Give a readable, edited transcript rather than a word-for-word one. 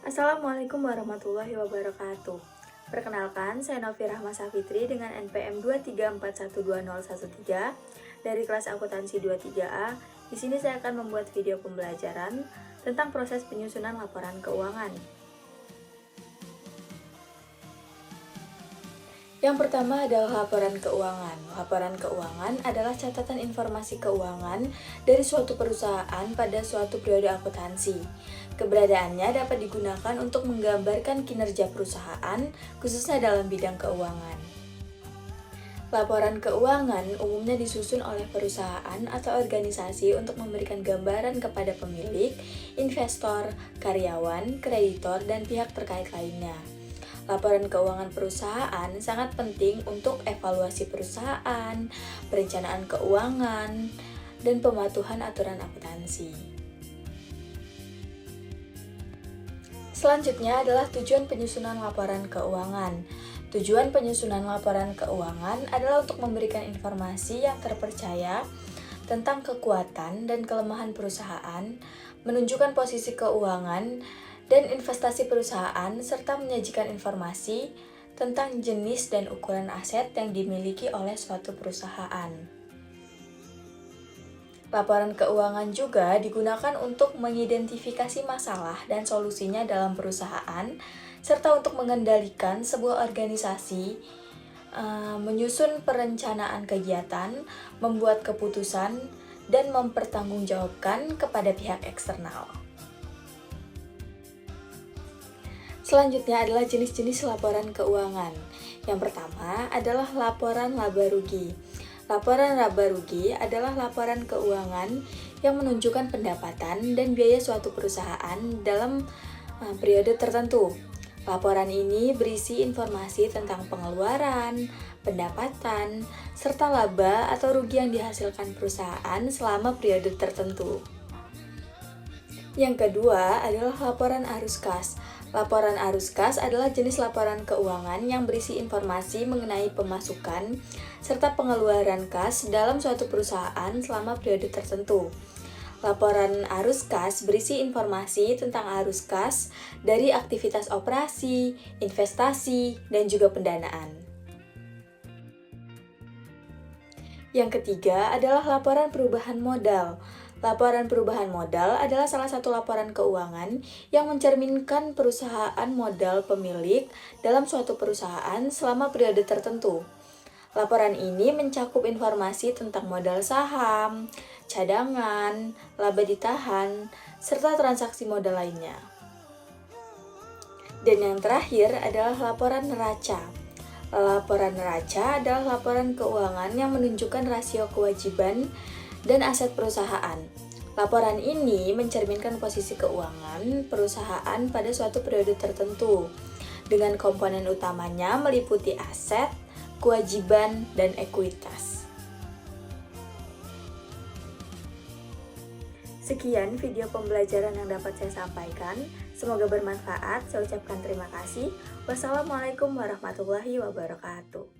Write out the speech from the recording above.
Assalamualaikum warahmatullahi wabarakatuh. Perkenalkan, saya Novi Rahma Safitri dengan NPM 234120113 dari kelas akuntansi 23A. Di sini saya akan membuat video pembelajaran tentang proses penyusunan laporan keuangan. Yang pertama adalah laporan keuangan. Laporan keuangan adalah catatan informasi keuangan dari suatu perusahaan pada suatu periode akuntansi. Keberadaannya dapat digunakan untuk menggambarkan kinerja perusahaan, khususnya dalam bidang keuangan. Laporan keuangan umumnya disusun oleh perusahaan atau organisasi untuk memberikan gambaran kepada pemilik, investor, karyawan, kreditor, dan pihak terkait lainnya. Laporan keuangan perusahaan sangat penting untuk evaluasi perusahaan, perencanaan keuangan, dan pematuhan aturan akuntansi. Selanjutnya adalah tujuan penyusunan laporan keuangan. Tujuan penyusunan laporan keuangan adalah untuk memberikan informasi yang terpercaya tentang kekuatan dan kelemahan perusahaan, menunjukkan posisi keuangan dan investasi perusahaan, serta menyajikan informasi tentang jenis dan ukuran aset yang dimiliki oleh suatu perusahaan. Laporan keuangan juga digunakan untuk mengidentifikasi masalah dan solusinya dalam perusahaan, serta untuk mengendalikan sebuah organisasi, menyusun perencanaan kegiatan, membuat keputusan, dan mempertanggungjawabkan kepada pihak eksternal. Selanjutnya adalah jenis-jenis laporan keuangan. Yang pertama adalah laporan laba rugi. Laporan laba rugi adalah laporan keuangan yang menunjukkan pendapatan dan biaya suatu perusahaan dalam periode tertentu. Laporan ini berisi informasi tentang pengeluaran, pendapatan, serta laba atau rugi yang dihasilkan perusahaan selama periode tertentu. Yang kedua adalah laporan arus kas. Laporan arus kas adalah jenis laporan keuangan yang berisi informasi mengenai pemasukan serta pengeluaran kas dalam suatu perusahaan selama periode tertentu. Laporan arus kas berisi informasi tentang arus kas dari aktivitas operasi, investasi, dan juga pendanaan. Yang ketiga adalah laporan perubahan modal. Laporan perubahan modal adalah salah satu laporan keuangan yang mencerminkan perusahaan modal pemilik dalam suatu perusahaan selama periode tertentu. Laporan ini mencakup informasi tentang modal saham, cadangan, laba ditahan, serta transaksi modal lainnya. Dan yang terakhir adalah laporan neraca. Laporan neraca adalah laporan keuangan yang menunjukkan rasio kewajiban dan aset perusahaan. Laporan ini mencerminkan posisi keuangan perusahaan pada suatu periode tertentu, dengan komponen utamanya meliputi aset, kewajiban, dan ekuitas. Sekian video pembelajaran yang dapat saya sampaikan. Semoga bermanfaat. Saya ucapkan terima kasih. Wassalamualaikum warahmatullahi wabarakatuh.